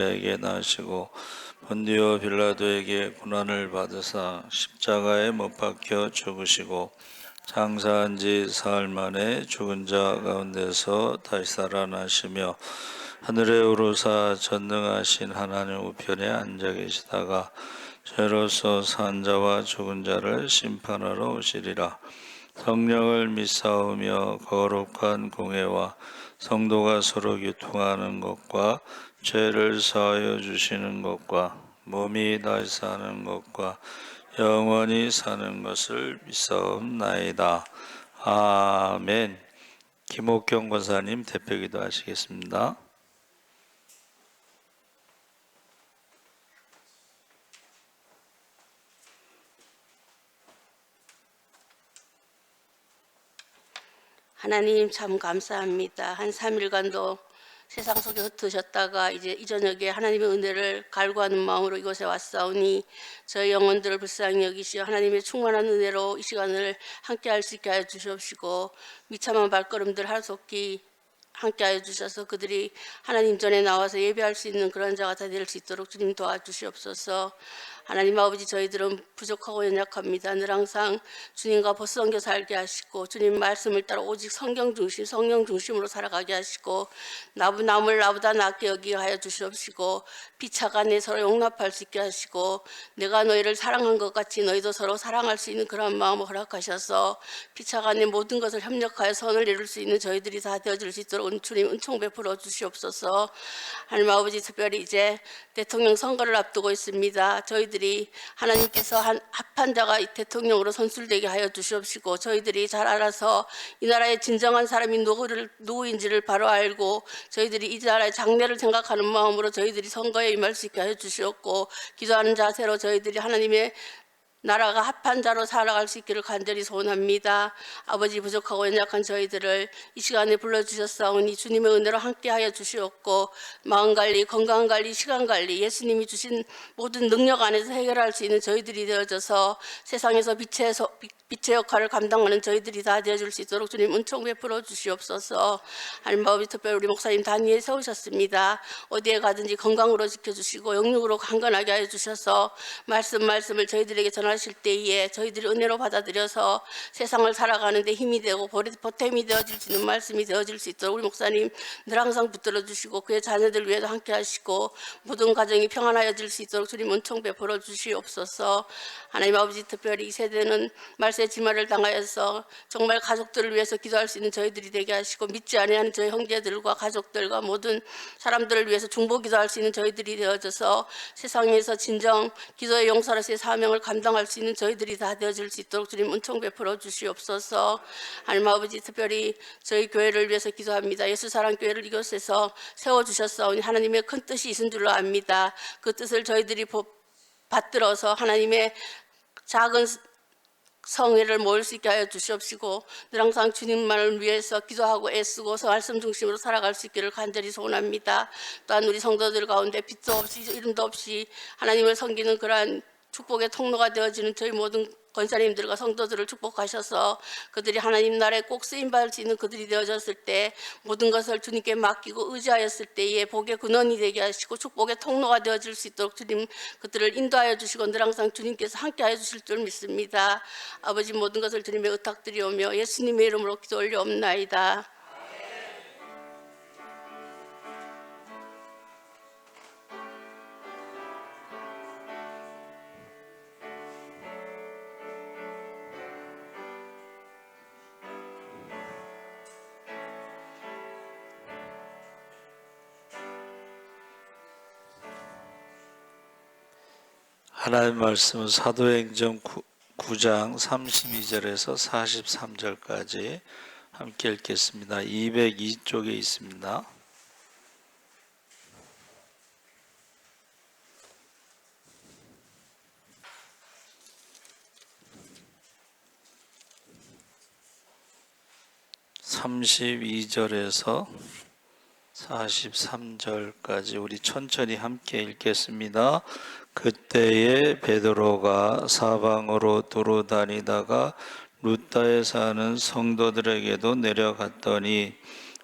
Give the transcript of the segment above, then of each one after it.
에게 나시고 본디오 빌라도에게 고난을 받으사 십자가에 못 박혀 죽으시고 장사한 지 사흘 만에 죽은 자 가운데서 다시 살아나시며 하늘에 오르사 전능하신 하나님 우편에 앉아 계시다가 죄로서 산 자와 죽은 자를 심판하러 오시리라. 성령을 믿사오며 거룩한 공회와 성도가 서로 교통하는 것과 죄를 사하여 주시는 것과 몸이 다시 사는 것과 영원히 사는 것을 믿사옵나이다. 아멘. 김옥경 권사님 대표기도 하시겠습니다. 하나님 참 감사합니다. 한 3일간도 세상 속에 흩으셨다가 이제 이 저녁에 하나님의 은혜를 갈구하는 마음으로 이곳에 왔사오니 저희 영혼들을 불쌍히 여기시어 하나님의 충만한 은혜로 이 시간을 함께할 수 있게 하여 주시옵시고 미참한 발걸음들 하루속히 함께하여 주셔서 그들이 하나님 전에 나와서 예배할 수 있는 그런 자가 다 될 수 있도록 주님 도와주시옵소서. 하나님 아버지, 저희들은 부족하고 연약합니다. 늘 항상 주님과 벗어넘겨 살게 하시고 주님 말씀을 따라 오직 성경 중심, 성령 중심으로 살아가게 하시고 남을 나보다 낫게 여기게 하여 주시옵시고 피차간에 서로 용납할 수 있게 하시고 내가 너희를 사랑한 것 같이 너희도 서로 사랑할 수 있는 그런 마음을 허락하셔서 피차간에 모든 것을 협력하여 선을 이룰 수 있는 저희들이 다 되어질 수 있도록 주님 은총 베풀어 주시옵소서. 하나님 아버지, 특별히 이제 대통령 선거를 앞두고 있습니다. 저희들이 하나님께서 합한 자가 대통령으로 선출되게 하여 주시옵시고 저희들이 잘 알아서 이 나라의 진정한 사람이 누구인지를 바로 알고 저희들이 이 나라의 장래를 생각하는 마음으로 저희들이 선거에 임할 수 있게 하여 주시옵고 기도하는 자세로 저희들이 하나님의 나라가 합한 자로 살아갈 수 있기를 간절히 소원합니다. 아버지, 부족하고 연약한 저희들을 이 시간에 불러주셨사오니 주님의 은혜로 함께하여 주시옵고 마음관리, 건강관리, 시간관리 예수님이 주신 모든 능력 안에서 해결할 수 있는 저희들이 되어져서 세상에서 빛의 역할을 감당하는 저희들이 다 되어줄 수 있도록 주님 은총 베풀어 주시옵소서. 하나님 아버지, 특별히 우리 목사님 단위에 세우셨습니다. 어디에 가든지 건강으로 지켜주시고 영육으로 강건하게 하여 주셔서 말씀을 저희들에게 전하실 때에 저희들이 은혜로 받아들여서 세상을 살아가는 데 힘이 되고 보탬이 되어질 수 있는 말씀이 되어질 수 있도록 우리 목사님 늘 항상 붙들어 주시고 그의 자녀들 위해도 함께 하시고 모든 가정이 평안하여질 수 있도록 주님 은총 베풀어 주시옵소서. 하나님 아버지, 특별히 이 세대는 말세 지마를 당하여서 정말 가족들을 위해서 기도할 수 있는 저희들이 되게 하시고 믿지 아니하는 저희 형제들과 가족들과 모든 사람들을 위해서 중보 기도할 수 있는 저희들이 되어져서 세상에서 진정 기도의 용사로서의 사명을 감당할 수 있는 저희들이 다 되어질 수 있도록 주님 은총 베풀어 주시옵소서. 하나님 아버지, 특별히 저희 교회를 위해서 기도합니다. 예수사랑교회를 이곳에서 세워주셨사오니 하나님의 큰 뜻이 있은 줄로 압니다. 그 뜻을 저희들이 받들어서 하나님의 작은 성회를 모일 수 있게 하여 주시옵시고 늘 항상 주님만을 위해서 기도하고 애쓰고 말씀 중심으로 살아갈 수 있기를 간절히 소원합니다. 또한 우리 성도들 가운데 빛도 없이 이름도 없이 하나님을 섬기는 그러한 축복의 통로가 되어지는 저희 모든 권사님들과 성도들을 축복하셔서 그들이 하나님 나라에 꼭 쓰임받을 수 있는 그들이 되어졌을 때 모든 것을 주님께 맡기고 의지하였을 때에 복의 근원이 되게 하시고 축복의 통로가 되어질 수 있도록 주님 그들을 인도하여 주시고 늘 항상 주님께서 함께하여 주실 줄 믿습니다. 아버지, 모든 것을 주님의 의탁드리오며 예수님의 이름으로 기도 올려옵나이다. 하나님 말씀은 사도행전 9장 32절에서 43절까지 함께 읽겠습니다. 202쪽에 있습니다. (32절에서) 43절까지 우리 천천히 함께 읽겠습니다. 그때에 베드로가 사방으로 두루 다니다가 루다에 사는 성도들에게도 내려갔더니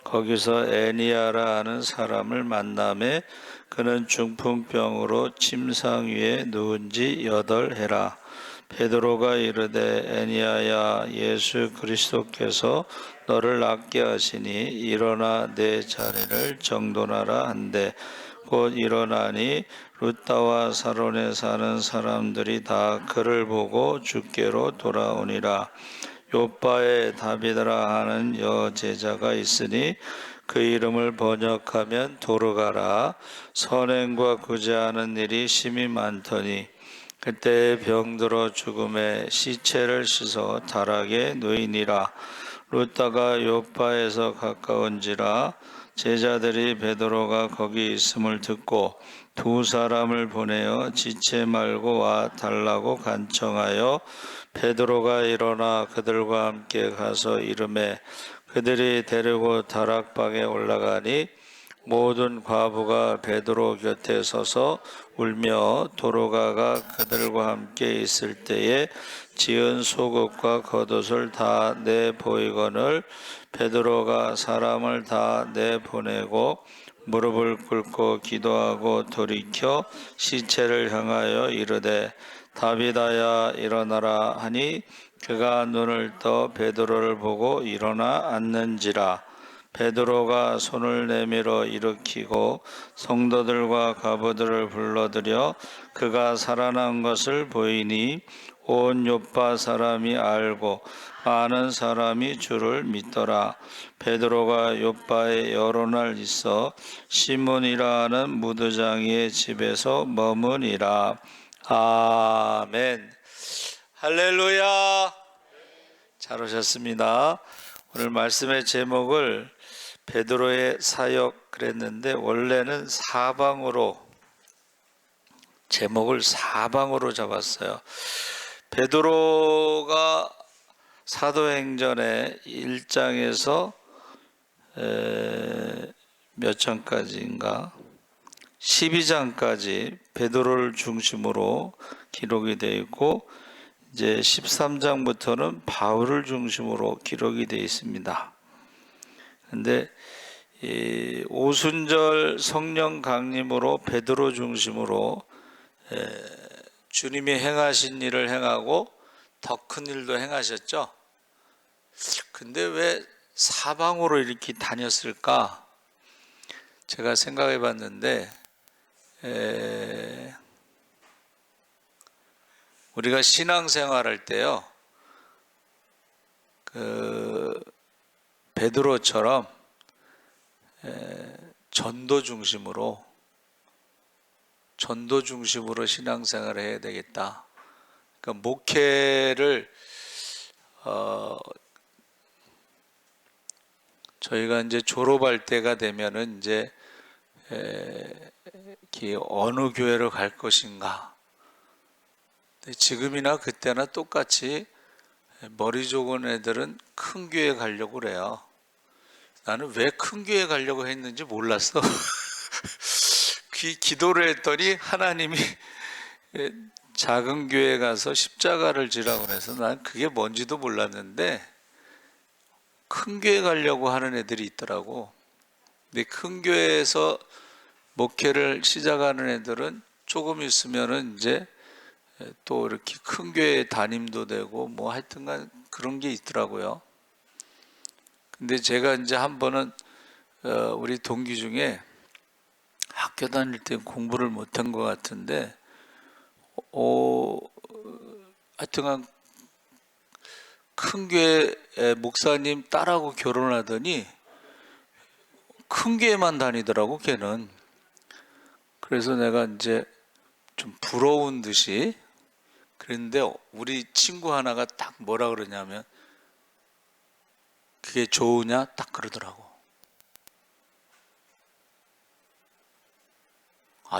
거기서 애니아라 하는 사람을 만나매 그는 중풍병으로 침상 위에 누운 지 8해라. 베드로가 이르되 애니야야 예수 그리스도께서 너를 낫게 하시니 일어나 내 자리를 정돈하라 한데 곧 일어나니 루다와 사론에 사는 사람들이 다 그를 보고 주께로 돌아오니라. 요바에 다비드라 하는 여제자가 있으니 그 이름을 번역하면 도르가라. 선행과 구제하는 일이 심히 많더니 그때 병들어 죽음에 시체를 씻어 다락에 누이니라. 루다가 요바에서 가까운지라 제자들이 베드로가 거기 있음을 듣고 두 사람을 보내어 지체 말고 와 달라고 간청하여 베드로가 일어나 그들과 함께 가서 이르매 그들이 데리고 다락방에 올라가니 모든 과부가 베드로 곁에 서서 울며 도로가가 그들과 함께 있을 때에 지은 속옷과 겉옷을 다 내보이거늘 베드로가 사람을 다 내보내고 무릎을 꿇고 기도하고 돌이켜 시체를 향하여 이르되 다비다야 일어나라 하니 그가 눈을 떠 베드로를 보고 일어나 앉는지라. 베드로가 손을 내밀어 일으키고 성도들과 과부들을 불러들여 그가 살아난 것을 보이니 온 요파 사람이 알고 많은 사람이 주를 믿더라. 베드로가 요파에 여러 날 있어 시몬이라 하는 무드장이의 집에서 머무니라. 아멘. 할렐루야. 잘 오셨습니다. 오늘 말씀의 제목을 베드로의 사역 그랬는데 원래는 제목을 사방으로 잡았어요. 베드로가 사도행전의 1장에서 몇 장까지인가 12장까지 베드로를 중심으로 기록이 되어 있고 이제 13장부터는 바울을 중심으로 기록이 되어 있습니다. 근데 이 오순절 성령 강림으로 베드로 중심으로 주님이 행하신 일을 행하고 더 큰 일도 행하셨죠. 근데 왜 사방으로 이렇게 다녔을까? 제가 생각해 봤는데 우리가 신앙생활 할 때요, 그 베드로처럼 전도 중심으로 신앙생활을 해야 되겠다. 그러니까 목회를 저희가 이제 졸업할 때가 되면은 이제 어느 교회로 갈 것인가. 지금이나 그때나 똑같이 머리 좋은 애들은 큰 교회 가려고 그래요. 나는 왜 큰 교회 가려고 했는지 몰랐어. 기도를 했더니 하나님이 작은 교회 가서 십자가를 지라고 해서 난 그게 뭔지도 몰랐는데 큰 교회 가려고 하는 애들이 있더라고. 근데 큰 교회에서 목회를 시작하는 애들은 조금 있으면은 이제 또 이렇게 큰 교회 담임도 되고 뭐 하여튼간 그런 게 있더라고요. 근데 제가 이제 한 번은 우리 동기 중에 학교 다닐 때 공부를 못한 것 같은데 하여튼간 큰 교회 목사님 딸하고 결혼하더니 큰 교회만 다니더라고 걔는. 그래서 내가 이제 좀 부러운 듯이 그랬는데 우리 친구 하나가 딱 뭐라 그러냐면 그게 좋으냐 딱 그러더라고.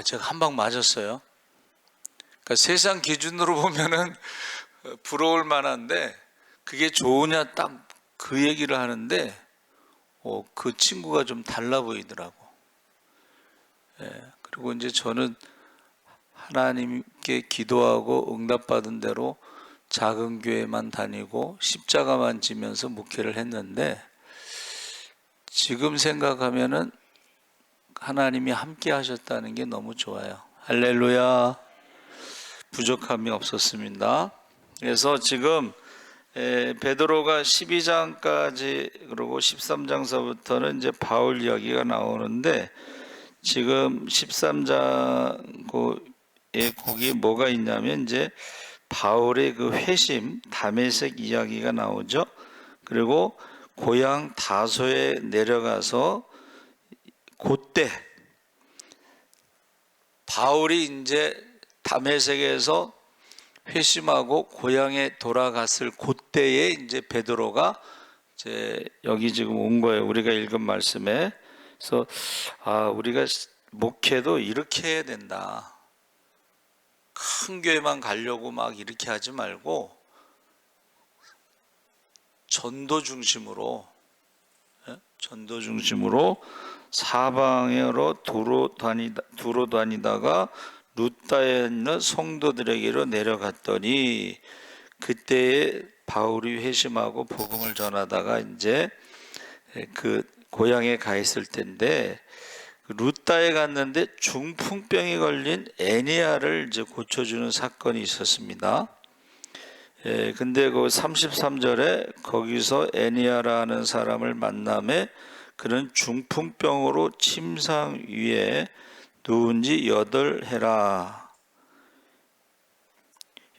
제가 한 방 맞았어요. 그러니까 세상 기준으로 보면은 부러울 만한데 그게 좋으냐 딱 그 얘기를 하는데 그 친구가 좀 달라 보이더라고. 그리고 이제 저는 하나님께 기도하고 응답받은 대로 작은 교회만 다니고 십자가만 지면서 목회를 했는데 지금 생각하면은 하나님이 함께 하셨다는 게 너무 좋아요. 할렐루야. 부족함이 없었습니다. 그래서 지금 베드로가 12장까지 그리고 13장서부터는 이제 바울 이야기가 나오는데 지금 13장 거기에 뭐가 있냐면 이제 바울의 그 회심 다메섹 이야기가 나오죠. 그리고 고향 다소에 내려가서 그때 바울이 이제 다메섹에서 회심하고 고향에 돌아갔을 그때에 이제 베드로가 이제 여기 지금 온 거예요. 우리가 읽은 말씀에. 그래서 우리가 목회도 이렇게 해야 된다. 큰 교회만 가려고 막 이렇게 하지 말고 전도 중심으로 사방으로 두루 다니다가 루다에 있는 성도들에게로 내려갔더니 그때에 바울이 회심하고 복음을 전하다가 이제 그 고향에 가 있을 때인데 루다에 갔는데 중풍병이 걸린 애니아를 이제 고쳐주는 사건이 있었습니다. 근데 그 33절에 거기서 애니아라는 사람을 만남에 그는 중풍병으로 침상 위에 누운 지 8해라.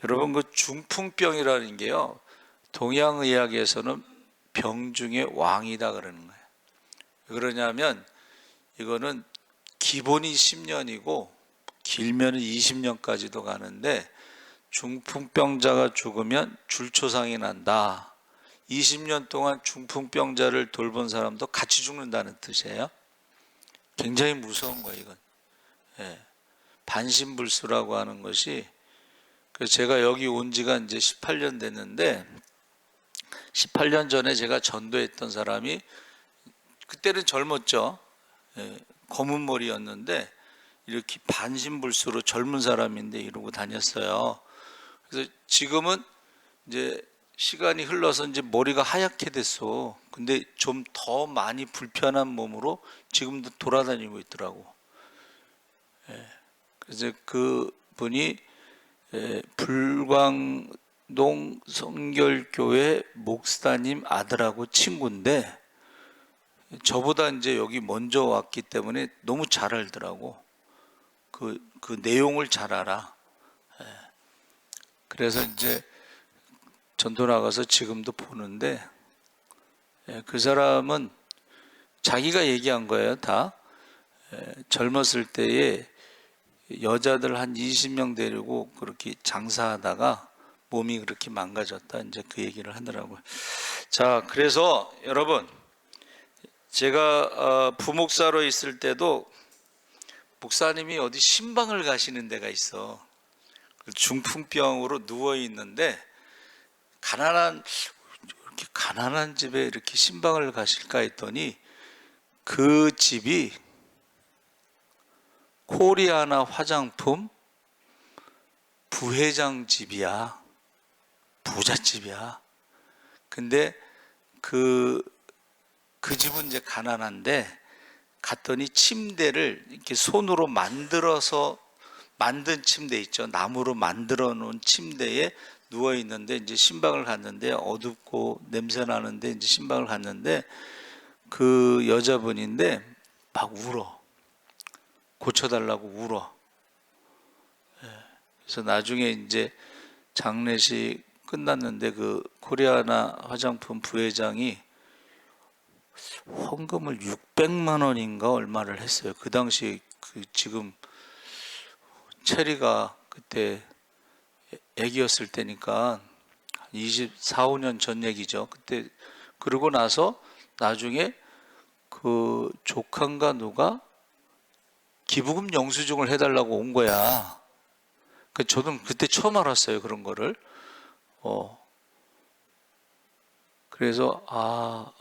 여러분 그 중풍병이라는 게요, 동양의학에서는 병 중에 왕이다 그러는 거예요. 왜 그러냐면 이거는 기본이 10년이고 길면 20년까지도 가는데 중풍병자가 죽으면 줄초상이 난다. 20년 동안 중풍병자를 돌본 사람도 같이 죽는다는 뜻이에요. 굉장히 무서운 거예요, 이건. 반신불수라고 하는 것이. 그래서 제가 여기 온 지가 이제 18년 됐는데 18년 전에 제가 전도했던 사람이 그때는 젊었죠. 검은 머리였는데 이렇게 반신불수로 젊은 사람인데 이러고 다녔어요. 그래서 지금은 이제 시간이 흘러서 이제 머리가 하얗게 됐어. 근데 좀 더 많이 불편한 몸으로 지금도 돌아다니고 있더라고. 그래서 그 분이 불광동 성결교회 목사님 아들하고 친구인데 저보다 이제 여기 먼저 왔기 때문에 너무 잘 알더라고. 그 내용을 잘 알아. 그래서 이제 전도 나가서 지금도 보는데 그 사람은 자기가 얘기한 거예요. 다 젊었을 때에 여자들 한 20명 데리고 그렇게 장사하다가 몸이 그렇게 망가졌다. 이제 그 얘기를 하더라고요. 자, 그래서 여러분 제가 부목사로 있을 때도 목사님이 어디 신방을 가시는 데가 있어. 중풍병으로 누워 있는데 이렇게 가난한 집에 이렇게 신방을 가실까 했더니 그 집이 코리아나 화장품 부회장 집이야. 부잣집이야. 근데 그 집은 이제 가난한데 갔더니 침대를 이렇게 손으로 만들어서 만든 침대 있죠. 나무로 만들어 놓은 침대에 누워 있는데 이제 신방을 갔는데 어둡고 냄새 나는데 이제 신방을 갔는데 그 여자분인데 막 울어. 고쳐달라고 울어. 그래서 나중에 이제 장례식 끝났는데 그 코리아나 화장품 부회장이 헌금을 600만 원인가 얼마를 했어요. 그 당시 그 지금 체리가 그때 애기였을 때니까 24, 5년 전 얘기죠. 그때 그러고 나서 나중에 그 조카인가 누가 기부금 영수증을 해달라고 온 거야. 저도 그때 처음 알았어요, 그런 거를. 그래서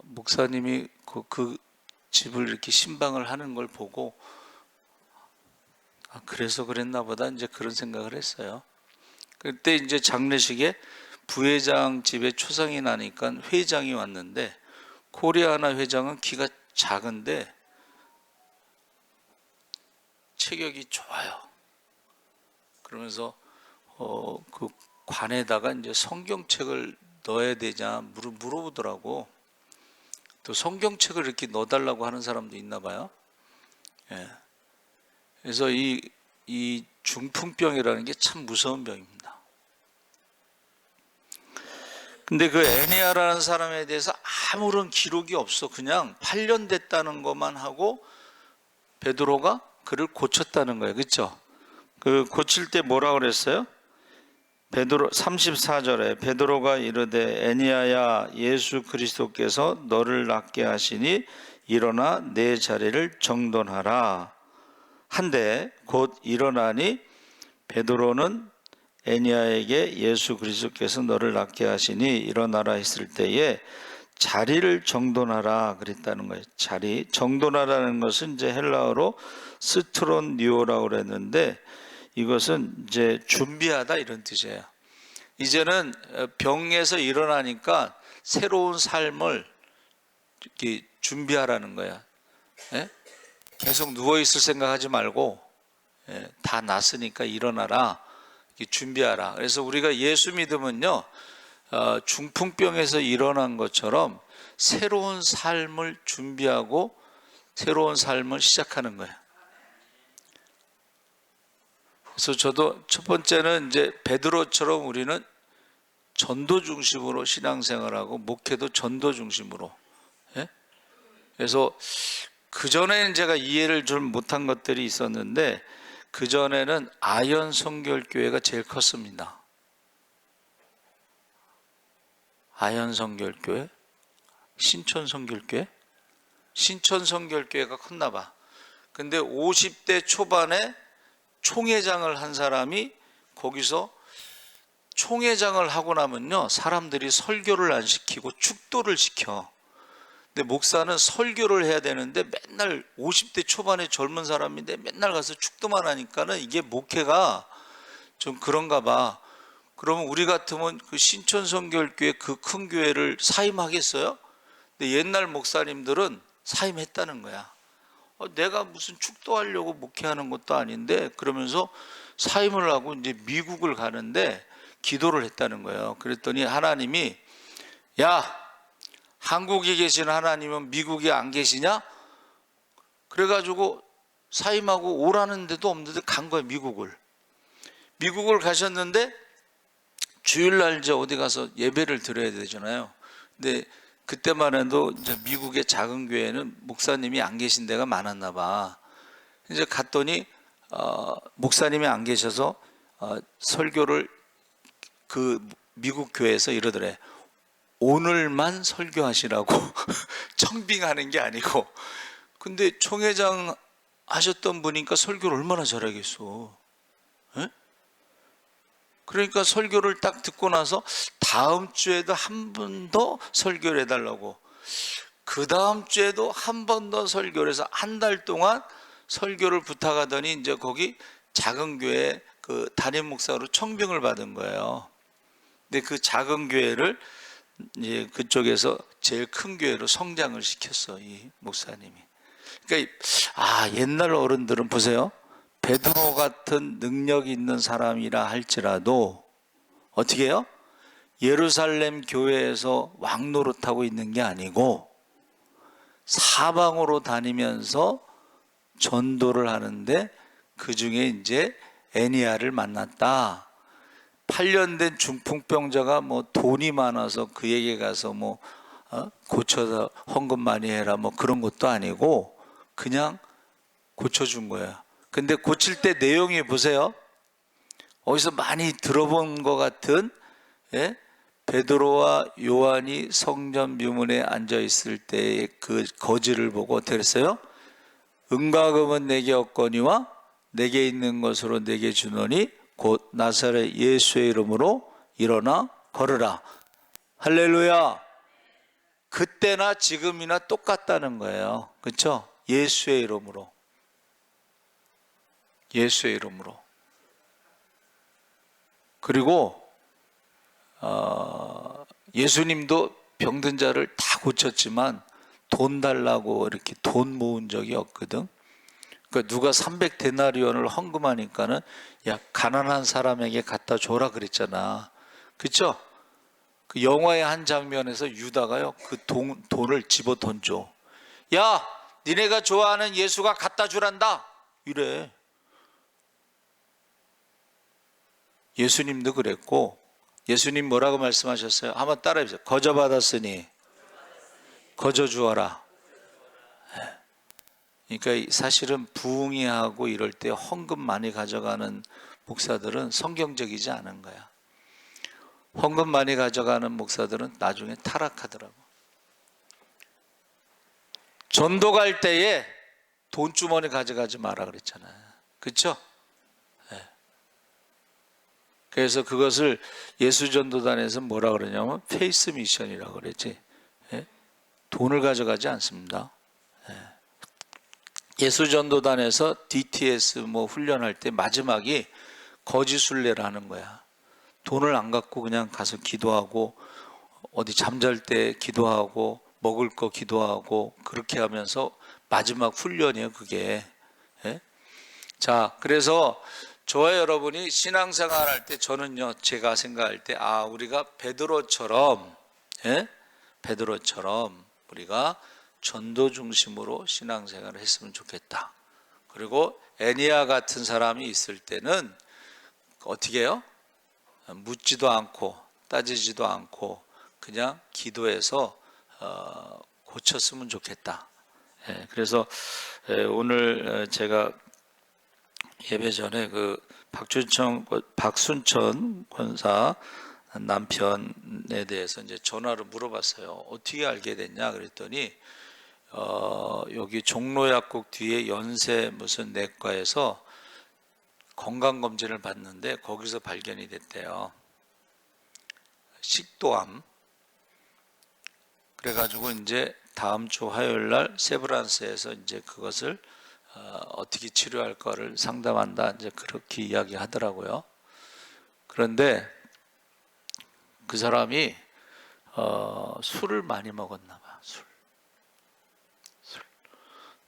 목사님이 그 집을 이렇게 신방을 하는 걸 보고 그래서 그랬나 보다 이제 그런 생각을 했어요. 그때 이제 장례식에 부회장 집에 초상이 나니까 회장이 왔는데 코리아나 회장은 키가 작은데 체격이 좋아요. 그러면서 그 관에다가 이제 성경책을 넣어야 되냐 물어보더라고. 또 성경책을 이렇게 넣어달라고 하는 사람도 있나 봐요. 예. 그래서 이 중풍병이라는 게 참 무서운 병입니다. 근데 그 애니아라는 사람에 대해서 아무런 기록이 없어. 그냥 8년 됐다는 것만 하고 베드로가 그를 고쳤다는 거예요. 그렇죠? 그 고칠 때 뭐라 그랬어요? 베드로 34절에 베드로가 이르되 애니아야 예수 그리스도께서 너를 낫게 하시니 일어나 내 자리를 정돈하라 한데 곧 일어나니 베드로는 애니아에게 예수 그리스도께서 너를 낫게 하시니 일어나라 했을 때에 자리를 정돈하라 그랬다는 거예요. 자리 정돈하라는 것은 이제 헬라어로 스트론니오라고 그랬는데 이것은 이제 준비하다 이런 뜻이에요. 이제는 병에서 일어나니까 새로운 삶을 이렇게 준비하라는 거야. 예? 계속 누워 있을 생각하지 말고 다 났으니까 일어나라. 이렇게 준비하라. 그래서 우리가 예수 믿으면요, 중풍병에서 일어난 것처럼 새로운 삶을 준비하고 새로운 삶을 시작하는 거예요. 그래서 저도 첫 번째는 이제 베드로처럼 우리는 전도 중심으로 신앙생활하고 목회도 전도 중심으로. 예? 그래서 그 전에는 제가 이해를 좀 못한 것들이 있었는데 그 전에는 아연 성결교회가 제일 컸습니다. 아연 성결교회, 신촌 성결교회, 신촌 성결교회가 컸나 봐. 근데 50대 초반에 총회장을 한 사람이 거기서 총회장을 하고 나면요 사람들이 설교를 안 시키고 축도를 시켜. 근데 목사는 설교를 해야 되는데 맨날 50대 초반의 젊은 사람인데 맨날 가서 축도만 하니까는 이게 목회가 좀 그런가 봐. 그러면 우리 같으면 그 신촌 성결교회 그 큰 교회를 사임하겠어요? 근데 옛날 목사님들은 사임했다는 거야. 내가 무슨 축도하려고 목회하는 것도 아닌데 그러면서 사임을 하고 이제 미국을 가는데 기도를 했다는 거예요. 그랬더니 하나님이 야, 한국에 계신 하나님은 미국에 안 계시냐? 그래가지고 사임하고 오라는 데도 없는데 간 거예요. 미국을 가셨는데 주일날 이제 어디 가서 예배를 드려야 되잖아요. 근데 그때만 해도 이제 미국의 작은 교회는 목사님이 안 계신 데가 많았나 봐. 이제 갔더니 목사님이 안 계셔서 설교를 그 미국 교회에서 이러더래. 오늘만 설교하시라고 청빙하는 게 아니고. 근데 총회장 하셨던 분이니까 설교를 얼마나 잘하겠어. 에? 그러니까 설교를 딱 듣고 나서 다음 주에도 한 번 더 설교를 해달라고. 그 다음 주에도 한 번 더 설교를 해서 한 달 동안 설교를 부탁하더니 이제 거기 작은 교회 그 담임 목사로 청빙을 받은 거예요. 근데 그 작은 교회를 이제 그쪽에서 제일 큰 교회로 성장을 시켰어, 이 목사님이. 그러니까 옛날 어른들은 보세요. 베드로 같은 능력 있는 사람이라 할지라도 어떻게 해요? 예루살렘 교회에서 왕노릇하고 있는 게 아니고 사방으로 다니면서 전도를 하는데 그 중에 이제 애니아를 만났다. 8년 된 중풍병자가 뭐 돈이 많아서 그에게 가서 뭐 고쳐서 헌금 많이 해라 뭐 그런 것도 아니고 그냥 고쳐준 거예요. 근데 고칠 때 내용이 보세요. 어디서 많이 들어본 것 같은 베드로와 요한이 성전 묘문에 앉아 있을 때의 그 거지를 보고 어떻게 했어요? 은과 금은 내게 없거니와 내게 있는 것으로 내게 주노니 곧 나사렛 예수의 이름으로 일어나 걸으라. 할렐루야. 그때나 지금이나 똑같다는 거예요. 그렇죠? 예수의 이름으로. 예수의 이름으로. 그리고 예수님도 병든 자를 다 고쳤지만 돈 달라고 이렇게 돈 모은 적이 없거든. 그러니까 누가 300데나리온을 헌금하니까는 야, 가난한 사람에게 갖다 줘라 그랬잖아. 그쵸? 그 영화의 한 장면에서 유다가요, 그 돈을 집어 던져. 야, 니네가 좋아하는 예수가 갖다 주란다. 이래. 예수님도 그랬고, 예수님 뭐라고 말씀하셨어요? 한번 따라해보세요. 거저 받았으니 거저 주어라. 그러니까 사실은 부흥회하고 이럴 때 헌금 많이 가져가는 목사들은 성경적이지 않은 거야. 헌금 많이 가져가는 목사들은 나중에 타락하더라고. 전도 갈 때에 돈주머니 가져가지 마라 그랬잖아요. 그렇죠? 그래서 그것을 예수전도단에서 뭐라 그러냐면 페이스 미션이라고 그랬지. 예? 돈을 가져가지 않습니다. 예수전도단에서 DTS 뭐 훈련할 때 마지막이 거짓 순례를 하는 거야. 돈을 안 갖고 그냥 가서 기도하고 어디 잠잘 때 기도하고 먹을 거 기도하고 그렇게 하면서 마지막 훈련이에요, 그게. 예? 자, 그래서 저와 여러분이 신앙생활 할 때 저는요, 제가 생각할 때 우리가 베드로처럼, 예? 베드로처럼 우리가 전도 중심으로 신앙생활을 했으면 좋겠다. 그리고 애니아 같은 사람이 있을 때는 어떻게 해요? 묻지도 않고 따지지도 않고 그냥 기도해서 고쳤으면 좋겠다. 그래서 오늘 제가 예배 전에 그 박순천 권사 남편에 대해서 이제 전화로 물어봤어요. 어떻게 알게 됐냐 그랬더니 여기 종로약국 뒤에 연세 무슨 내과에서 건강검진을 받는데 거기서 발견이 됐대요. 식도암. 그래가지고 이제 다음 주 화요일 날 세브란스에서 이제 그것을 어떻게 치료할 거를 상담한다. 이제 그렇게 이야기하더라고요. 그런데 그 사람이 술을 많이 먹었나 봐. 술.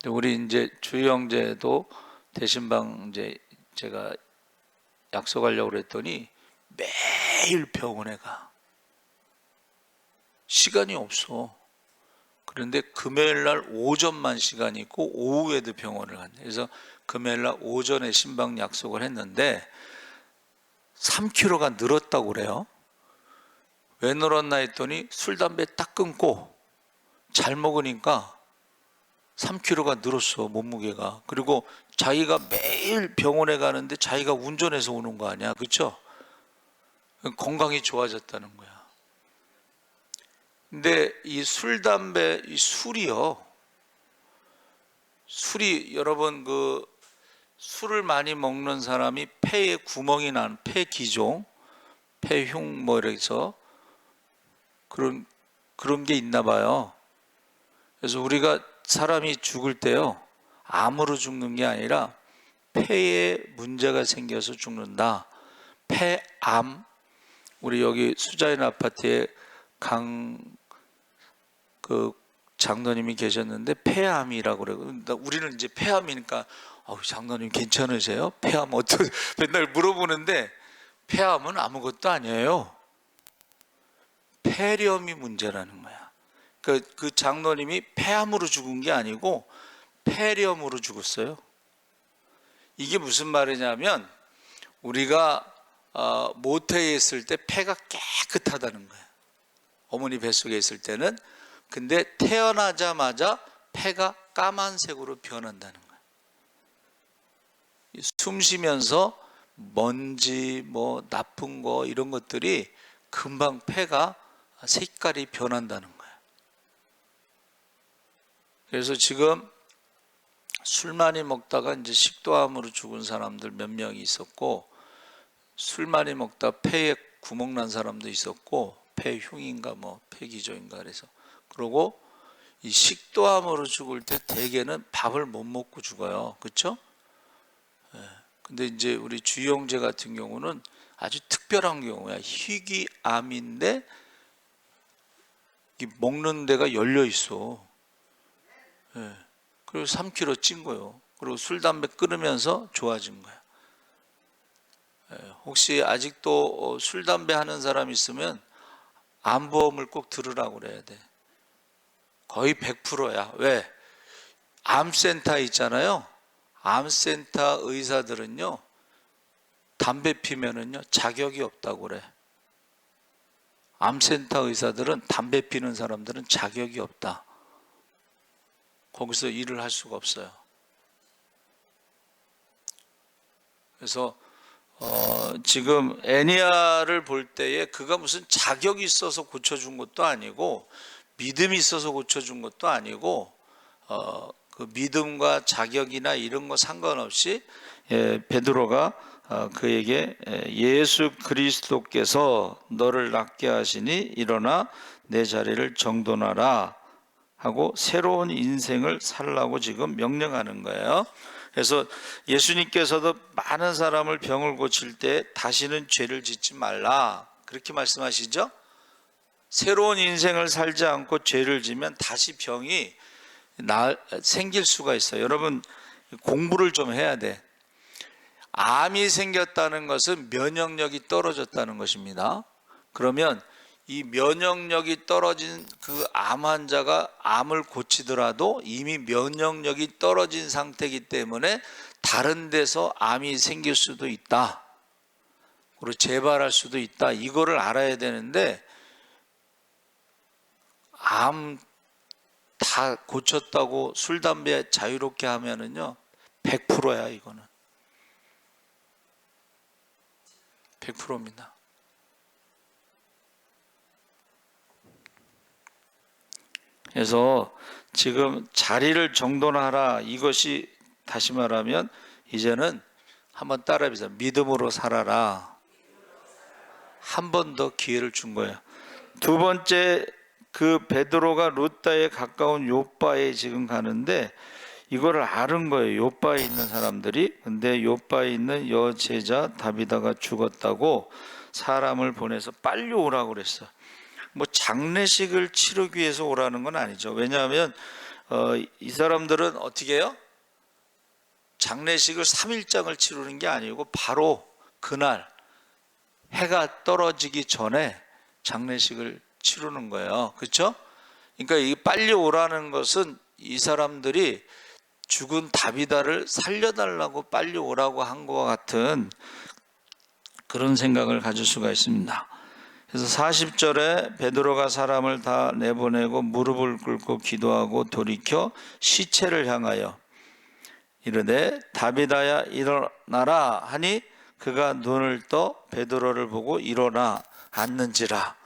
근데 우리 이제 주희 형제도 대신방 이제 제가 약속하려고 그랬더니 매일 병원에 가. 시간이 없어. 그런데 금요일 날 오전만 시간이 있고 오후에도 병원을 간대. 그래서 금요일 날 오전에 신방 약속을 했는데 3kg가 늘었다고 그래요. 왜 늘었나 했더니 술, 담배 딱 끊고 잘 먹으니까 3kg가 늘었어, 몸무게가. 그리고 자기가 매일 병원에 가는데 자기가 운전해서 오는 거 아니야, 그렇죠? 건강이 좋아졌다는 거야. 근데 이 술, 담배, 이 술이요. 술이 여러분 그 술을 많이 먹는 사람이 폐에 구멍이 난 폐기종, 폐흉 뭐 이래서 그런 게 있나 봐요. 그래서 우리가 사람이 죽을 때요, 암으로 죽는 게 아니라 폐에 문제가 생겨서 죽는다. 폐암. 우리 여기 수자인 아파트에 그 장로님이 계셨는데 폐암이라고 그래요. 우리는 이제 폐암이니까 장로님 괜찮으세요? 폐암 맨날 물어보는데 폐암은 아무것도 아니에요. 폐렴이 문제라는 거야. 그 장로님이 폐암으로 죽은 게 아니고 폐렴으로 죽었어요. 이게 무슨 말이냐면 우리가 모태에 있을 때 폐가 깨끗하다는 거야. 어머니 뱃속에 있을 때는. 근데 태어나자마자 폐가 까만색으로 변한다는 거야. 숨 쉬면서 먼지 뭐 나쁜 거 이런 것들이 금방 폐가 색깔이 변한다는 거야. 그래서 지금 술 많이 먹다가 이제 식도암으로 죽은 사람들 몇 명이 있었고, 술 많이 먹다 폐에 구멍 난 사람도 있었고, 폐흉인가 뭐 폐기종인가 그래서. 그리고 이 식도암으로 죽을 때 대개는 밥을 못 먹고 죽어요. 그렇죠? 근데 이제 우리 주희 형제 같은 경우는 아주 특별한 경우야. 희귀암인데 먹는 데가 열려 있어. 그래서 3kg 찐 거예요. 그리고 술 담배 끊으면서 좋아진 거예요. 혹시 아직도 술 담배 하는 사람 있으면 암보험을 꼭 들으라고 그래야 돼. 거의 100%야. 왜? 암센터 있잖아요. 암센터 의사들은요, 담배 피면은요 자격이 없다고 그래. 암센터 의사들은 담배 피는 사람들은 자격이 없다. 거기서 일을 할 수가 없어요. 그래서 지금 애니아를 볼 때에 그가 무슨 자격이 있어서 고쳐준 것도 아니고 믿음이 있어서 고쳐준 것도 아니고 그 믿음과 자격이나 이런 거 상관없이 베드로가 그에게 예수 그리스도께서 너를 낫게 하시니 일어나 내 자리를 정돈하라 하고 새로운 인생을 살라고 지금 명령하는 거예요. 그래서 예수님께서도 많은 사람을 병을 고칠 때 다시는 죄를 짓지 말라 그렇게 말씀하시죠. 새로운 인생을 살지 않고 죄를 지면 다시 병이 생길 수가 있어요. 여러분 공부를 좀 해야 돼. 암이 생겼다는 것은 면역력이 떨어졌다는 것입니다. 그러면 이 면역력이 떨어진 그 암 환자가 암을 고치더라도 이미 면역력이 떨어진 상태이기 때문에 다른 데서 암이 생길 수도 있다. 그리고 재발할 수도 있다. 이거를 알아야 되는데 암 다 고쳤다고 술, 담배 자유롭게 하면은요 100%야 이거는 100%입니다. 그래서 지금 자리를 정돈하라 이것이 다시 말하면 이제는 한번 따라해보세요. 믿음으로 살아라. 한 번 더 기회를 준 거예요. 두 번째 그 베드로가 루다에 가까운 요바에 지금 가는데 이거를 아는 거예요. 요바에 있는 사람들이. 근데 요바에 있는 여제자 다비다가 죽었다고 사람을 보내서 빨리 오라고 그랬어. 뭐 장례식을 치르기 위해서 오라는 건 아니죠. 왜냐하면 이 사람들은 어떻게 해요? 장례식을 3일장을 치르는 게 아니고 바로 그날 해가 떨어지기 전에 장례식을 치르는 거예요. 그렇죠? 그러니까 이 빨리 오라는 것은 이 사람들이 죽은 다비다를 살려달라고 빨리 오라고 한 것과 같은 그런 생각을 가질 수가 있습니다. 그래서 40절에 베드로가 사람을 다 내보내고 무릎을 꿇고 기도하고 돌이켜 시체를 향하여 이르되 다비다야 일어나라 하니 그가 눈을 떠 베드로를 보고 일어나 앉는지라.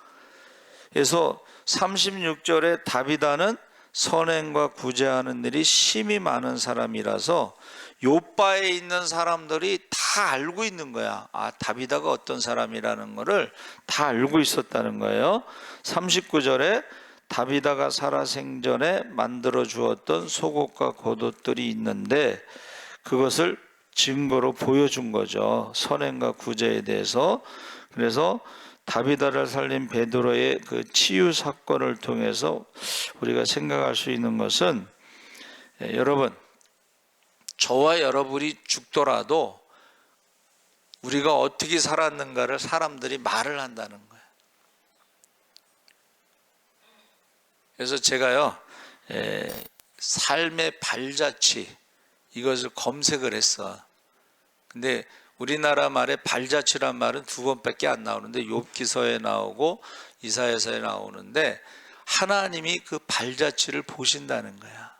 그래서 36절에 다비다는 선행과 구제하는 일이 심히 많은 사람이라서 요바에 있는 사람들이 다 알고 있는 거야. 아, 다비다가 어떤 사람이라는 거를 다 알고 있었다는 거예요. 39절에 다비다가 살아생전에 만들어 주었던 속옷과 겉옷들이 있는데 그것을 증거로 보여준 거죠. 선행과 구제에 대해서. 그래서 다비다를 살린 베드로의 그 치유 사건을 통해서 우리가 생각할 수 있는 것은 여러분 저와 여러분이 죽더라도 우리가 어떻게 살았는가를 사람들이 말을 한다는 거예요. 그래서 제가요 삶의 발자취 이것을 검색을 했어. 근데 우리나라 말에 발자취란 말은 두 번밖에 안 나오는데 욥기서에 나오고 이사야서에 나오는데 하나님이 그 발자취를 보신다는 거야.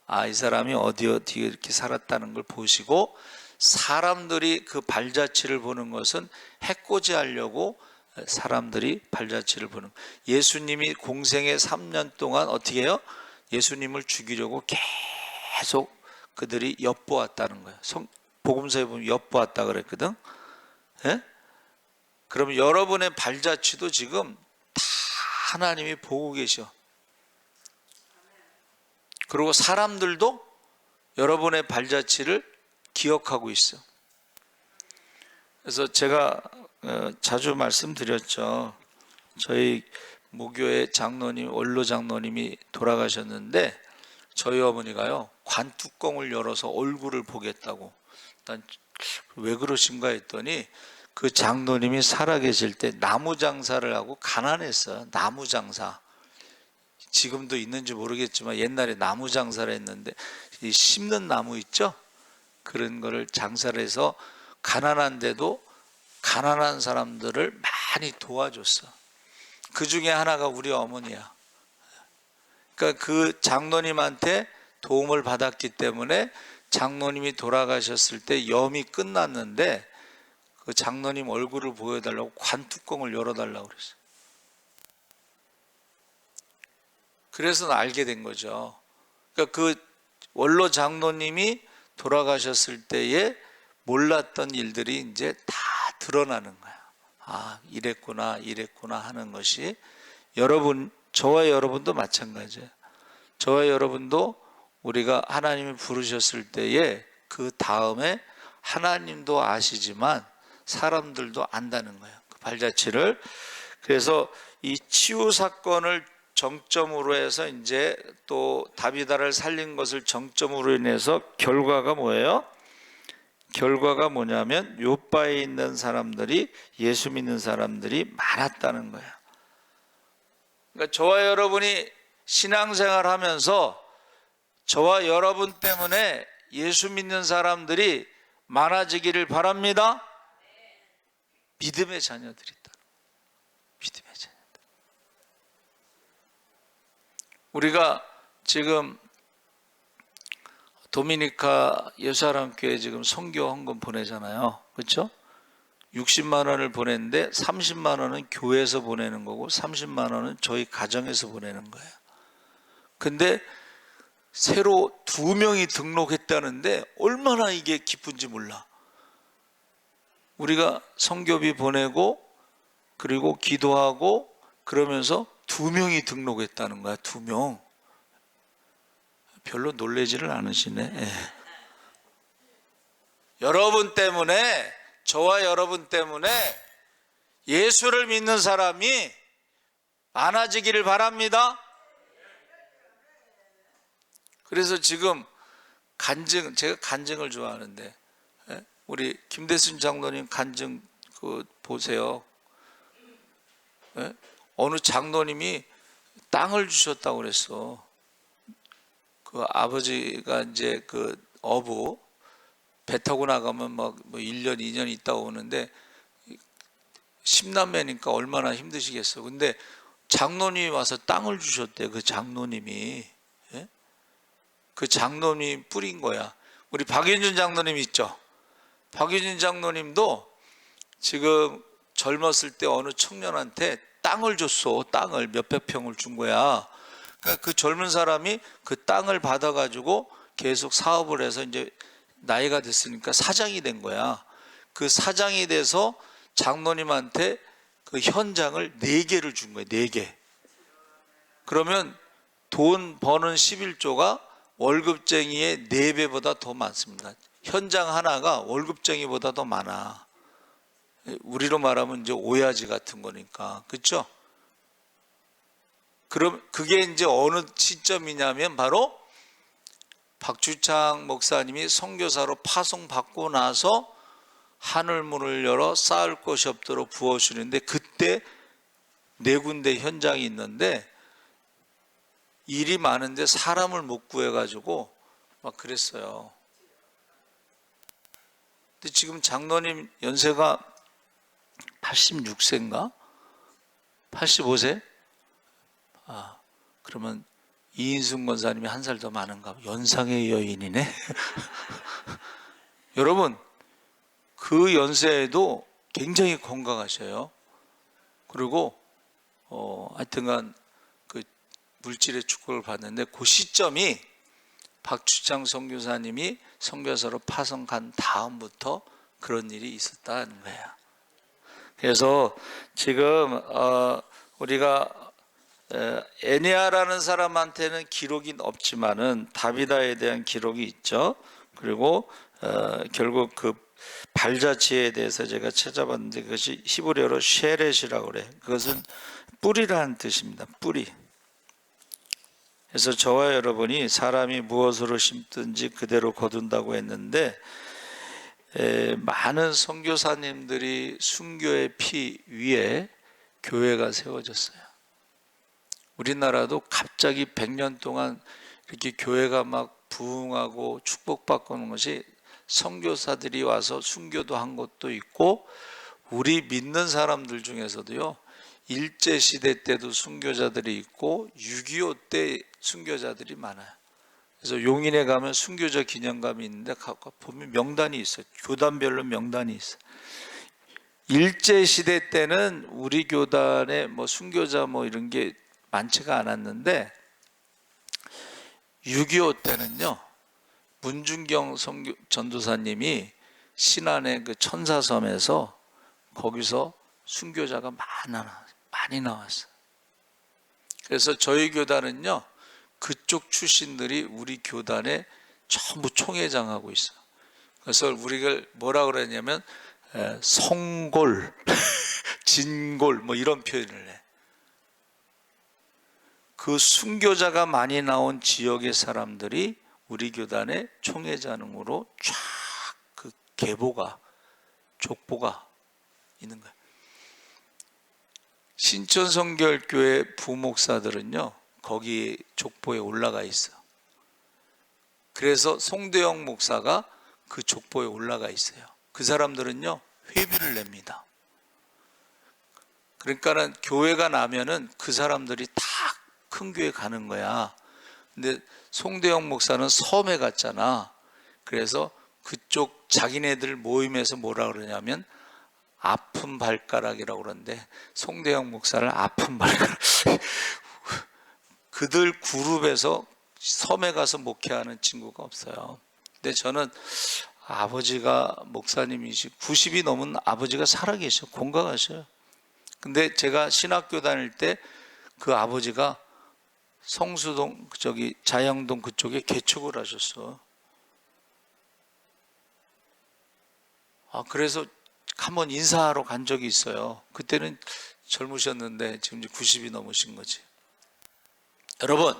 아, 이 사람이 어디 이렇게 살았다는 걸 보시고 사람들이 그 발자취를 보는 것은 해코지 하려고 사람들이 발자취를 보는 거예요. 예수님이 공생의 3년 동안 어떻게 해요? 예수님을 죽이려고 계속 그들이 엿보았다는 거예요. 복음서에 보면 엿보았다 그랬거든. 예? 그럼 여러분의 발자취도 지금 다 하나님이 보고 계셔. 그리고 사람들도 여러분의 발자취를 기억하고 있어. 그래서 제가 자주 말씀드렸죠. 저희 모교의 장로님, 원로 장로님이 돌아가셨는데 저희 어머니가요 관뚜껑을 열어서 얼굴을 보겠다고. 난 왜 그러신가 했더니 그 장로님이 살아계실 때 나무 장사를 하고 가난했어요. 나무 장사. 지금도 있는지 모르겠지만 옛날에 나무 장사를 했는데 이 심는 나무 있죠? 그런 거를 장사를 해서 가난한데도 가난한 사람들을 많이 도와줬어. 그 중에 하나가 우리 어머니야. 그러니까 그 장로님한테 도움을 받았기 때문에 장로님이 돌아가셨을 때 염이 끝났는데 그 장로님 얼굴을 보여달라고 관뚜껑을 열어달라고 그랬어요. 그래서 알게 된 거죠. 그러니까 그 원로 장로님이 돌아가셨을 때에 몰랐던 일들이 이제 다 드러나는 거야. 아, 이랬구나, 이랬구나 하는 것이 여러분, 저와 여러분도 마찬가지예요. 저와 여러분도 우리가 하나님이 부르셨을 때에 그 다음에 하나님도 아시지만 사람들도 안다는 거예요. 그 발자취를. 그래서 이 치유 사건을 정점으로 해서 이제 또 다비다를 살린 것을 정점으로 인해서 결과가 뭐예요? 결과가 뭐냐면 요바에 있는 사람들이 예수 믿는 사람들이 많았다는 거예요. 그러니까 저와 여러분이 신앙생활 하면서 저와 여러분 때문에 예수 믿는 사람들이 많아지기를 바랍니다. 믿음의 자녀들이다. 믿음의 자녀들. 우리가 지금 도미니카 예수사랑교회 지금 선교 헌금 보내잖아요. 그렇죠? 60만 원을 보냈는데 30만 원은 교회에서 보내는 거고 30만 원은 저희 가정에서 보내는 거예요. 근데 새로 2명이 등록했다는데 얼마나 이게 기쁜지 몰라. 우리가 선교비 보내고 그리고 기도하고 그러면서 2명이 등록했다는 거야. 2명. 별로 놀라지를 않으시네. 예. 여러분 때문에, 저와 여러분 때문에 예수를 믿는 사람이 많아지기를 바랍니다. 그래서 지금 간증, 제가 간증을 좋아하는데, 예? 우리 김대순 장로님 간증 그 보세요. 예? 어느 장로님이 땅을 주셨다고 그랬어. 그 아버지가 이제 그 어부 배 타고 나가면 막 뭐 1년, 2년 있다 오는데 10남매니까 얼마나 힘드시겠어. 근데 장로님이 와서 땅을 주셨대. 그 장로님이. 예? 그 장로님이 뿌린 거야. 우리 박윤준 장로님 있죠? 박윤준 장로님도 지금 젊었을 때 어느 청년한테 땅을 줬어. 땅을 몇백 평을 준 거야. 그러니까 그 젊은 사람이 그 땅을 받아가지고 계속 사업을 해서 이제 나이가 됐으니까 사장이 된 거야. 그 사장이 돼서 장로님한테 그 현장을 4개를 준 거예요. 4개. 그러면 돈 버는 11조가 월급쟁이의 4배보다 더 많습니다. 현장 하나가 월급쟁이보다 더 많아. 우리로 말하면 이제 오야지 같은 거니까. 그렇죠? 그럼 그게 이제 어느 시점이냐면 바로 박주창 목사님이 선교사로 파송받고 나서 하늘문을 열어 쌓을 곳이 없도록 부어주는데 그때 4군데 현장이 있는데 일이 많은데 사람을 못 구해가지고 막 그랬어요. 근데 지금 장로님 연세가 86세인가? 85세? 아, 그러면 이인순 권사님이 1살 더 많은가? 연상의 여인이네. 여러분, 그 연세에도 굉장히 건강하셔요. 그리고 하여튼간 그 물질의 축복을 받는데 그 시점이 박주창 선교사님이 선교사로 파송 간 다음부터 그런 일이 있었다는 거예요. 그래서 지금 우리가 에니아라는 사람한테는 기록이 없지만은 다비다에 대한 기록이 있죠. 그리고 결국 그 발자취에 대해서 제가 찾아봤는데 그것이 히브리어로 쉐렛이라고 그래. 그것은 뿌리라는 뜻입니다. 뿌리. 그래서 저와 여러분이 사람이 무엇으로 심든지 그대로 거둔다고 했는데, 많은 선교사님들이 순교의 피 위에 교회가 세워졌어요. 우리나라도 갑자기 100년 동안 이렇게 교회가 막 부흥하고 축복받고 하는 것이 선교사들이 와서 순교도 한 것도 있고, 우리 믿는 사람들 중에서도요, 일제시대 때도 순교자들이 있고 6.25 때 순교자들이 많아요. 그래서 용인에 가면 순교자 기념관이 있는데 보면 명단이 있어요. 교단별로 명단이 있어요. 일제시대 때는 우리 교단에 뭐 순교자 뭐 이런 게 많지가 않았는데, 6.25 때는요, 문준경 전도사님이 신안의 그 천사섬에서 거기서 순교자가 많이 나왔어요. 그래서 저희 교단은요, 그쪽 출신들이 우리 교단에 전부 총회장하고 있어요. 그래서 우리가 뭐라 그러냐면 성골, 진골 뭐 이런 표현을 해. 그 순교자가 많이 나온 지역의 사람들이 우리 교단의 총회장으로 쫙 그 계보가, 족보가 있는 거예요. 신천성결교회 부목사들은요, 거기 족보에 올라가 있어. 그래서 송대영 목사가 그 족보에 올라가 있어요. 그 사람들은요, 회비를 냅니다. 그러니까는 교회가 나면은 그 사람들이 다 큰 교회 가는 거야. 근데 송대영 목사는 섬에 갔잖아. 그래서 그쪽 자기네들 모임에서 뭐라 그러냐면 아픈 발가락이라고 그러는데, 송대영 목사를 아픈 발가락 그들 그룹에서 섬에 가서 목회하는 친구가 없어요. 근데 저는 아버지가 목사님이시 90이 넘은 아버지가 살아계셔, 건강하셔요. 근데 제가 신학교 다닐 때 그 아버지가 성수동 저기 자양동 그쪽에 개척을 하셨어. 그래서 한번 인사하러 간 적이 있어요. 그때는 젊으셨는데 지금 이제 90이 넘으신 거지. 여러분,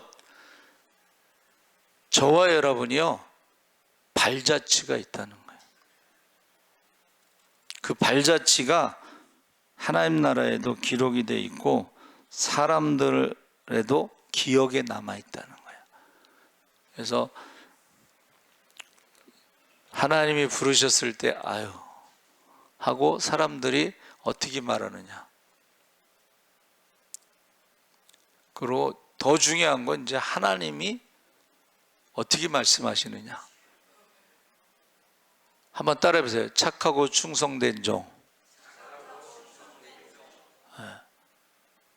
저와 여러분이요, 발자취가 있다는 거예요. 그 발자취가 하나님 나라에도 기록이 돼 있고 사람들에도 기억에 남아 있다는 거예요. 그래서 하나님이 부르셨을 때 아유 하고 사람들이 어떻게 말하느냐. 그리고 더 중요한 건 이제 하나님이 어떻게 말씀하시느냐. 한번 따라해 보세요. 착하고 충성된 종.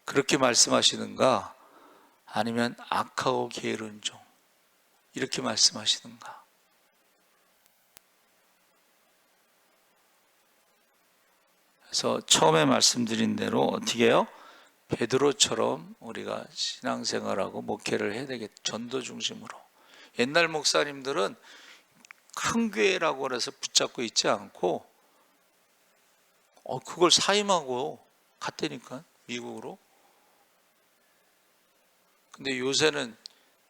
그렇게 말씀하시는가, 아니면 악하고 게으른 종, 이렇게 말씀하시는가. 그래서 처음에 말씀드린 대로 어떻게 해요? 베드로처럼 우리가 신앙생활하고 목회를 해야 되겠죠. 전도 중심으로. 옛날 목사님들은 큰 교회라고 해서 붙잡고 있지 않고 그걸 사임하고 갔다니까, 미국으로. 근데 요새는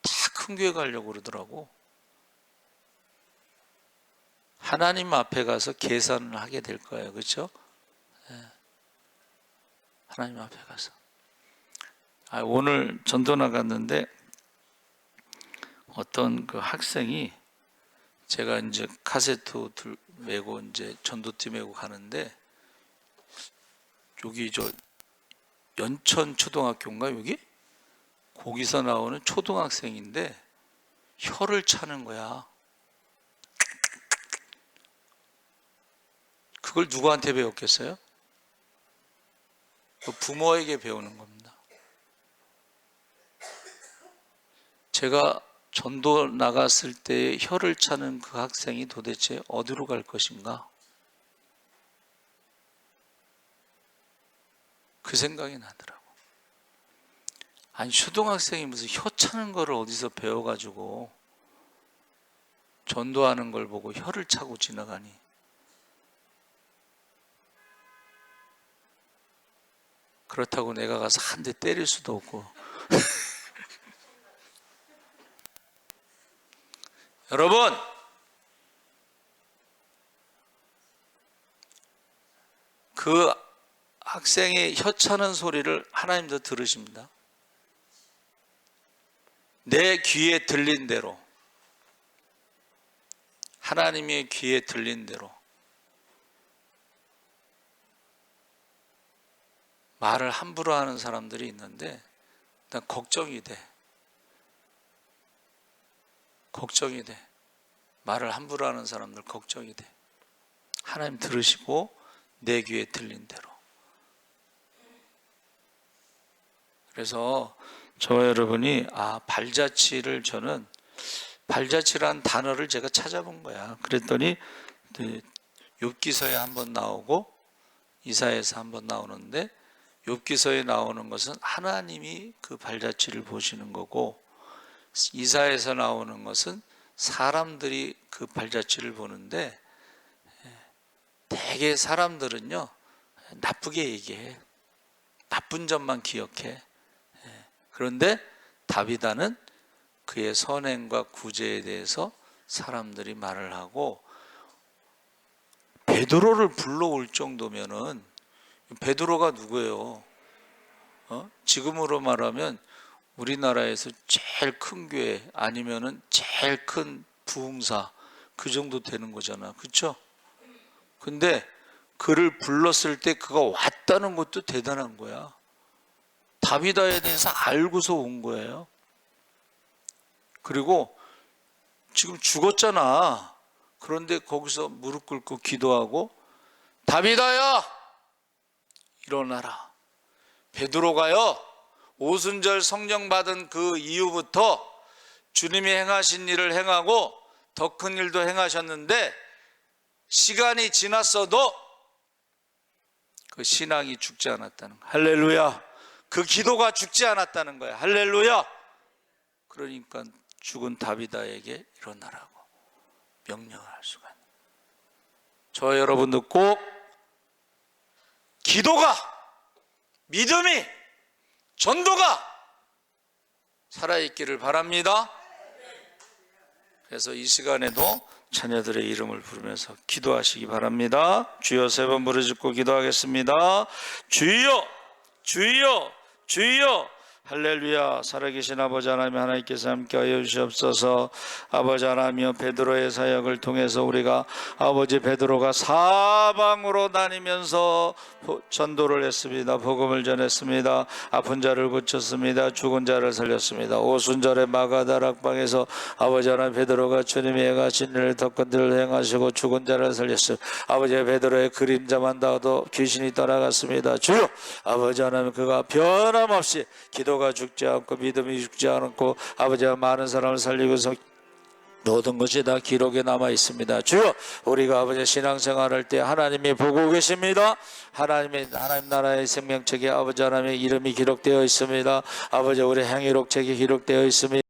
다 큰 교회 가려고 그러더라고. 하나님 앞에 가서 계산을 하게 될 거예요. 그렇죠? 네. 하나님 앞에 가서. 오늘 전도 나갔는데 어떤 그 학생이, 제가 이제 카세트 메고 이제 전도팀 메고 가는데, 여기 저 연천 초등학교인가 여기? 거기서 나오는 초등학생인데 혀를 차는 거야. 그걸 누구한테 배웠겠어요? 부모에게 배우는 겁니다. 제가 전도 나갔을 때 혀를 차는 그 학생이 도대체 어디로 갈 것인가? 그 생각이 나더라고. 아니, 초등학생이 무슨 혀 차는 거를 어디서 배워가지고 전도하는 걸 보고 혀를 차고 지나가니. 그렇다고 내가 가서 한 대 때릴 수도 없고 여러분, 그 학생의 혀차는 소리를 하나님도 들으십니다. 내 귀에 들린 대로, 하나님의 귀에 들린 대로 말을 함부로 하는 사람들이 있는데 난 걱정이 돼. 걱정이 돼. 말을 함부로 하는 사람들 걱정이 돼. 하나님 들으시고 내 귀에 들린 대로. 그래서 저와 여러분이 발자취를, 저는 발자취라는 단어를 제가 찾아본 거야. 그랬더니 욥기서에 한번 나오고 이사야에서 한번 나오는데, 욥기서에 나오는 것은 하나님이 그 발자취를 보시는 거고, 이사야에서 나오는 것은 사람들이 그 발자취를 보는데, 대개 사람들은요 나쁘게 얘기해. 나쁜 점만 기억해. 그런데 다비다는 그의 선행과 구제에 대해서 사람들이 말을 하고, 베드로를 불러올 정도면은, 베드로가 누구예요? 지금으로 말하면 우리나라에서 제일 큰 교회, 아니면은 제일 큰 부흥사, 그 정도 되는 거잖아. 그렇죠? 근데 그를 불렀을 때 그가 왔다는 것도 대단한 거야. 다비다에 대해서 알고서 온 거예요. 그리고 지금 죽었잖아. 그런데 거기서 무릎 꿇고 기도하고, 다비다야 일어나라. 베드로가요 오순절 성령 받은 그 이후부터 주님이 행하신 일을 행하고 더 큰 일도 행하셨는데, 시간이 지났어도 그 신앙이 죽지 않았다는 거야. 할렐루야. 그 기도가 죽지 않았다는 거야. 할렐루야. 그러니까 죽은 다비다에게 일어나라고 명령을 할 수가 있는. 저 여러분도 꼭 기도가, 믿음이, 전도가 살아있기를 바랍니다. 그래서 이 시간에도 자녀들의 이름을 부르면서 기도하시기 바랍니다. 주여, 3번 부르짖고 기도하겠습니다. 주여, 주여, 주여. 할렐루야. 살아계신 아버지 하나님, 하나님께서 함께하여 주시옵소서. 아버지 하나님이여, 베드로의 사역을 통해서 우리가 아버지 베드로가 사방으로 다니면서 전도를 했습니다. 복음을 전했습니다. 아픈 자를 고쳤습니다. 죽은 자를 살렸습니다. 오순절의 마가다락방에서 아버지 하나님 베드로가 주님이 행하신 일을 더 큰 일을 행하시고 죽은 자를 살렸어요. 아버지 베드로의 그림자만 닿아도 귀신이 떠나갔습니다. 주여, 아버지 하나님 그가 변함없이 기도가 죽지 않고 믿음이 죽지 않고 아버지와 많은 사람을 살리고서 모든 것이 다 기록에 남아 있습니다. 주여, 우리가 아버지 신앙생활할 때 하나님이 보고 계십니다. 하나님 나라의 생명책에 아버지 하나님의 이름이 기록되어 있습니다. 아버지 우리 행위록책에 기록되어 있습니다.